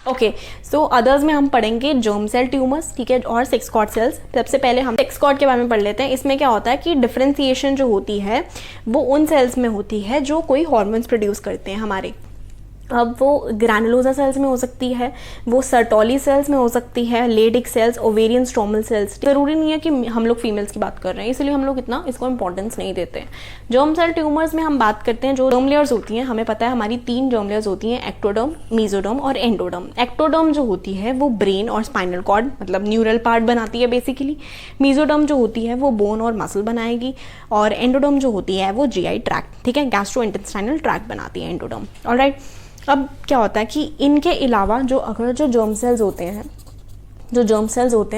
Okay, सो others में हम पढ़ेंगे जर्म सेल ट्यूमर्स, ठीक है, और सेक्स कॉर्ड सेल्स। सबसे पहले हम सेक्स कॉर्ड के बारे में पढ़ लेते हैं। इसमें क्या होता है कि डिफरेंशिएशन जो होती है वो उन सेल्स में होती है जो कोई हॉर्मोन्स प्रोड्यूस करते हैं हमारे। अब वो ग्रैनुलोसा सेल्स में हो सकती है, वो सर्टोली सेल्स में हो सकती है, Leydig cells, ovarian stromal cells. जरूरी नहीं है कि हम लोग फीमेल्स की बात कर रहे हैं, इसलिए हम लोग इतना इसको इंपॉर्टेंस नहीं देते हैं। जर्म सेल ट्यूमर्स में हम बात करते हैं जो जर्म लेयर्स होती हैं। हमें पता है हमारी 3 जर्म लेयर्स होती हैं, एक्टोडर्म, मेसोडर्म और एंडोडर्म। एक्टोडर्म जो होती है वो ब्रेन और स्पाइनल कॉर्ड मतलब न्यूरल पार्ट बनाती है बेसिकली। मेसोडर्म जो होती है वो बोन और मसल बनाएगी, और एंडोडर्म जो होती है वो जीआई ट्रैक्ट, ठीक है, गैस्ट्रोइंटेस्टाइनल ट्रैक्ट बनाती है एंडोडर्म। ऑलराइट, अब क्या होता है कि इनके अलावा जो जर्म सेल्स होते हैं,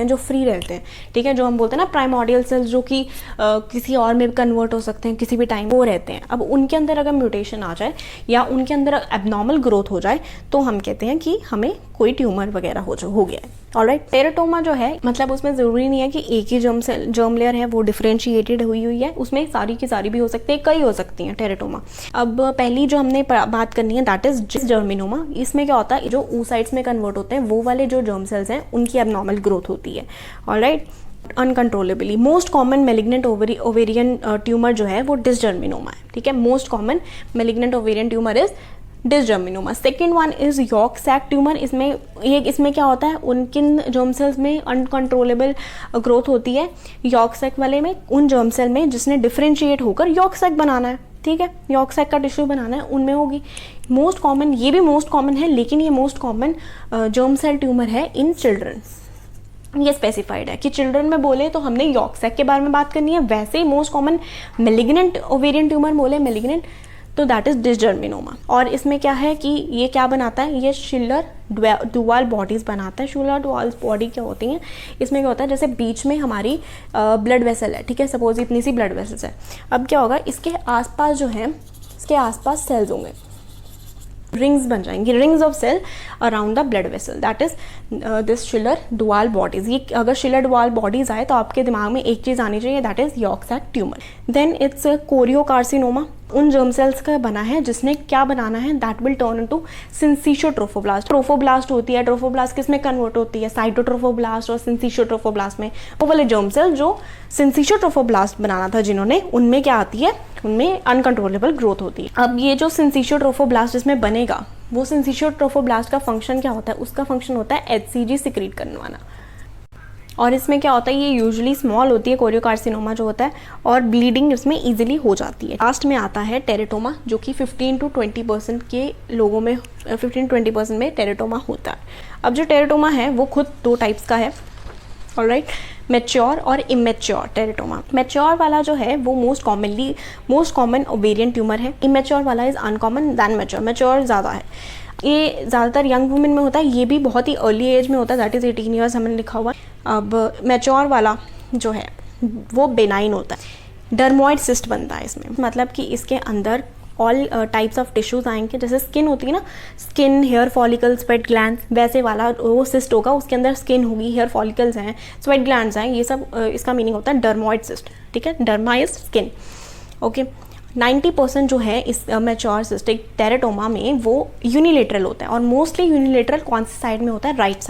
जो फ्री रहते हैं, ठीक है, जो हम बोलते हैं ना प्राइमोर्डियल सेल्स, जो कि किसी और में कन्वर्ट हो सकते हैं किसी भी टाइम, वो रहते हैं। अब उनके अंदर अगर म्यूटेशन आ जाए या उनके अंदर एबनॉर्मल ग्रोथ हो जाए तो हम कहते हैं कि हमें कोई ट्यूमर वगैरह हो गया है। ऑलराइट, टेराटोमा जो है मतलब उसमें ज़रूरी नहीं है कि एक ही जर्म लेयर है वो डिफरेंशिएटेड हुई है, उसमें सारी की सारी भी हो सकती है, कई हो सकती हैं टेराटोमा। अब पहली जो हमने बात करनी है दैट इज डिसजर्मिनोमा। इसमें क्या होता है, जो oocytes में कन्वर्ट होते हैं वो वाले जो जर्म सेल्स हैं उनकी एबनॉर्मल ग्रोथ होती है। Alright, uncontrollably most common malignant ovarian tumour जो है वो डिसजर्मिनोमा है, ठीक है। Most common malignant ovarian tumour is dysgerminoma. Second one is yolk sac tumour. इसमें क्या होता है, उनकिन जर्म सेल्स में अनकंट्रोलेबल ग्रोथ होती है। यॉर्क सैक वाले में उन जर्म सेल में जिसने डिफरेंशिएट होकर यॉर्क सैक बनाना है, ठीक है, यॉर्क सैक का टिश्यू बनाना है, उनमें होगी। मोस्ट कॉमन, ये भी मोस्ट कॉमन है, लेकिन ये most common germ cell tumour है इन चिल्ड्रन। ये स्पेसिफाइड है कि चिल्ड्रन में बोले तो हमने यॉर्क सैक के बारे में बात करनी है। वैसे ही most common malignant ovarian tumour बोले मेलिग्नेंट, तो दैट इज डिसजर्मिनोमा। और इसमें क्या है कि ये क्या बनाता है, ये शिलर डुअल बॉडीज बनाता है। शिलर डुअल बॉडी क्या होती हैं, इसमें क्या होता है, जैसे बीच में हमारी ब्लड वेसल है, ठीक है, सपोज इतनी सी ब्लड वेसल्स है। अब क्या होगा, इसके आसपास जो है, इसके आसपास सेल्स होंगे, रिंग्स बन जाएंगी, rings of cell around the blood vessel, that is this Schiller Duval bodies. ये अगर शिलर डुअल बॉडीज आए तो आपके दिमाग में एक चीज आनी चाहिए, that is yolk sac tumour. Then it's choriocarcinoma. उन जर्म सेल्स का बना है जिसने क्या बनाना है, that will turn into syncytiotrophoblast. Trophoblast होती है, ट्रोफोब्लास्ट किस में कन्वर्ट होती है, साइटोट्रोफोब्लास्ट और सिंसिशियोट्रोफोब्लास्ट में। वो वाले जर्म सेल जो सिंसिशियोट्रोफोब्लास्ट बनाना था जिन्होंने, उनमें क्या आती है, उनमें अनकंट्रोलेबल ग्रोथ होती है। अब ये जो सिंसिशियोट्रोफोब्लास्ट जिसमें बनेगा, वो सिंसिशियोट्रोफोब्लास्ट का फंक्शन क्या होता है, उसका फंक्शन होता है HCG सिक्रीट करवाना। और इसमें क्या होता है, ये यूजुअली स्मॉल होती है कोरियोकार्सिनोमा जो होता है, और ब्लीडिंग इसमें इजीली हो जाती है। लास्ट में आता है टेरेटोमा, जो कि 15 to 20% के लोगों में 15-20% में टेरेटोमा होता है। अब जो टेरेटोमा है वो खुद 2 टाइप्स का है। ऑलराइट, मैच्योर और इमेच्योर टेरेटोमा। मैच्योर वाला जो है वो मोस्ट कॉमन ओवेरियन ट्यूमर है। इमेच्योर वाला is uncommon than mature. Mature ज़्यादा है, ये ज़्यादातर यंग वुमेन में होता है, ये भी बहुत ही अर्ली एज में होता है, दैट इज़ 18 ईयर्स हमने लिखा हुआ है। अब मैच्योर वाला जो है वो बेनाइन होता है, डर्मोइड सिस्ट बनता है इसमें, मतलब कि इसके अंदर ऑल टाइप्स ऑफ टिश्यूज आएंगे। जैसे स्किन होती है ना, skin, hair follicle, sweat glands, वैसे वाला वो सिस्ट होगा, उसके अंदर स्किन होगी, हेयर फॉलिकल्स हैं, स्वेट ग्लैंड्स हैं, ये सब इसका मीनिंग होता है डर्मोइड सिस्ट, ठीक है, डर्मा इज स्किन। ओके, 90% जो है इस मैच्योर सिस्टिक टेरेटोमा में वो यूनिलेटरल होता है, और मोस्टली यूनिलेटरल कौन सी साइड में होता है, राइट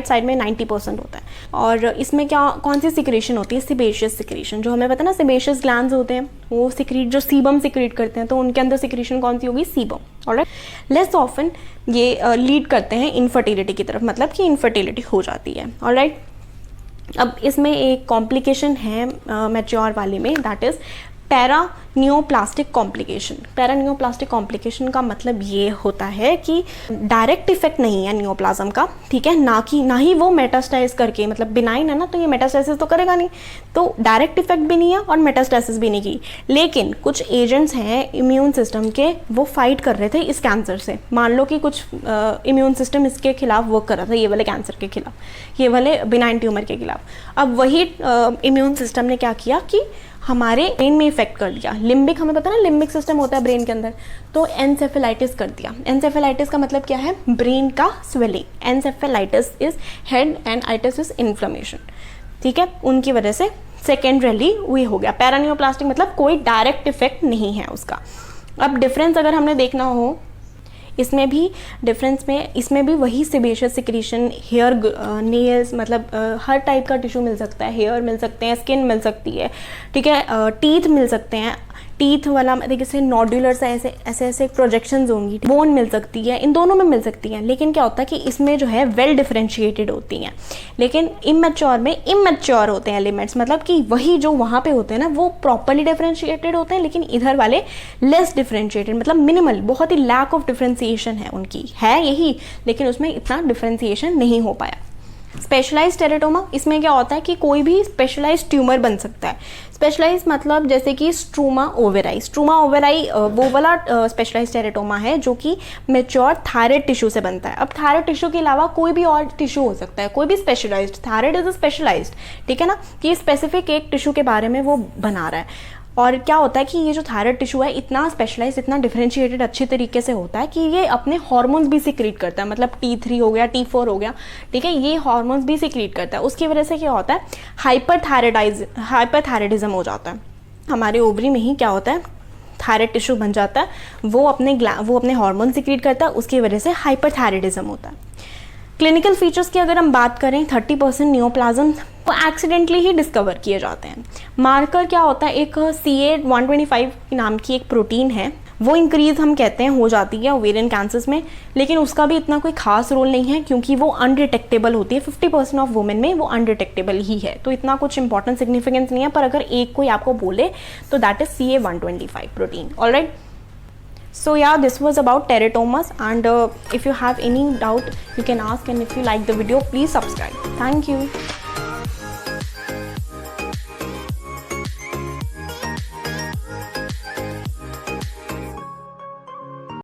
साइड में 90% होता है। और इसमें क्या, कौन सी सिक्रेशन होती है, सेबेशियस सिक्रेशन। जो हमें पता है ना, सेबेशियस ग्लैंड्स होते हैं वो सिक्रीट, जो सीबम सिक्रीट करते हैं, तो उनके अंदर सिक्रेशन कौन सी होगी, सीबम। ऑलराइट, लेस ऑफन ये लीड करते हैं इनफर्टिलिटी की तरफ, मतलब कि इनफर्टिलिटी हो जाती है। ऑलराइट, अब इसमें एक कॉम्प्लिकेशन है मैच्योर वाले में, that is paraneoplastic complication. Paraneoplastic complication का मतलब ये होता है कि डायरेक्ट इफेक्ट नहीं है नियोप्लाज्म का, ठीक है, ना ही वो मेटास्टाइज करके, मतलब बिनाइन है ना, तो ये मेटास्टाइसिस तो करेगा नहीं, तो डायरेक्ट इफेक्ट भी नहीं है और मेटास्टाइसिस भी नहीं की। लेकिन कुछ एजेंट्स हैं इम्यून सिस्टम के, वो फाइट कर रहे थे इस कैंसर से। मान लो कि कुछ इम्यून सिस्टम इसके खिलाफ वर्क कर रहा था, ये वाले कैंसर के खिलाफ, ये वाले बिनाइन ट्यूमर के खिलाफ। अब वही इम्यून सिस्टम ने क्या किया कि हमारे ब्रेन में इफेक्ट कर दिया। लिम्बिक, हमें पता है ना, लिम्बिक सिस्टम होता है ब्रेन के अंदर, तो एनसेफेलाइटिस कर दिया। एनसेफेलाइटिस का मतलब क्या है, ब्रेन का swelling. Encephalitis is head and itis is inflammation, ठीक है, उनकी वजह से सेकेंडरली वही हो गया। पैरानियोप्लास्टिक मतलब कोई डायरेक्ट इफेक्ट नहीं है उसका। अब डिफरेंस अगर हमने देखना हो इसमें भी डिफरेंस में, इसमें भी वही सेबेशियस सिक्रीशन, हेयर, नेल्स, मतलब हर टाइप का टिश्यू मिल सकता है, हेयर मिल सकते हैं, स्किन मिल सकती है, ठीक है, टीथ मिल सकते हैं, टीथ वाला देखिए से नॉड्यूलर ऐसे ऐसे प्रोजेक्शंस होंगी, बोन मिल सकती है, इन दोनों में मिल सकती हैं। लेकिन क्या होता है कि इसमें जो है वेल डिफरेंशिएटेड होती हैं, लेकिन इमेच्योर में इमेच्योर होते हैं एलिमेंट्स, मतलब कि वही जो वहाँ पे होते हैं ना वो प्रॉपरली डिफरेंशिएटेड होते हैं, लेकिन इधर वाले लेस डिफरेंशिएटेड, मतलब मिनिमल, बहुत ही लैक ऑफ डिफरेंशिएशन है उनकी, है यही, लेकिन उसमें इतना डिफरेंशिएशन नहीं हो पाया। स्पेशलाइज्ड टेरेटोमा, इसमें क्या होता है कि कोई भी स्पेशलाइज्ड ट्यूमर बन सकता है। स्पेशलाइज मतलब जैसे कि स्ट्रोमा ओवेराई, स्ट्रोमा ओवेराई वो वाला स्पेशलाइज्ड टेरेटोमा है जो कि मेच्योर थायराइड टिश्यू से बनता है। अब थायराइड टिश्यू के अलावा कोई भी और टिश्यू हो सकता है, कोई भी specialised, thyroid is a specialised, ठीक है ना, कि स्पेसिफिक एक टिश्यू के बारे में वो बना रहा है। और क्या होता है कि ये जो थायराइड टिश्यू है इतना स्पेशलाइज, इतना डिफरेंशिएटेड अच्छे तरीके से होता है कि ये अपने हार्मोन्स भी सिक्रीट करता है, मतलब T3 हो गया, T4 हो गया, ठीक है, ये हार्मोन्स भी सिक्रीट करता है। उसकी वजह से क्या होता है, हाइपरथायराइडिज्म हो जाता है। हमारे ओवरी में ही क्या होता है, थायराइड टिश्यू बन जाता है, वो अपने हार्मोन सिक्रीट करता है, उसकी वजह से हाइपरथायराइडिज्म होता है। क्लिनिकल फीचर्स की अगर हम बात करें, 30% नियोप्लाज्म वो एक्सीडेंटली ही डिस्कवर किए जाते हैं। मार्कर क्या होता है, एक CA125 नाम की एक प्रोटीन है, वो इंक्रीज हम कहते हैं हो जाती है ओवेरियन कैंसर्स में, लेकिन उसका भी इतना कोई खास रोल नहीं है क्योंकि वो अनडिटेक्टेबल होती है। 50% ऑफ वुमेन में वो अनडिटेक्टेबल ही है, तो इतना कुछ इंपॉर्टेंट सिग्निफिकेंस नहीं है। पर अगर एक कोई आपको बोले तो that is CA125 protein. Alright, so yeah, this was about teratomas, and if you have any doubt you can ask, and if you like the video please subscribe. Thank you.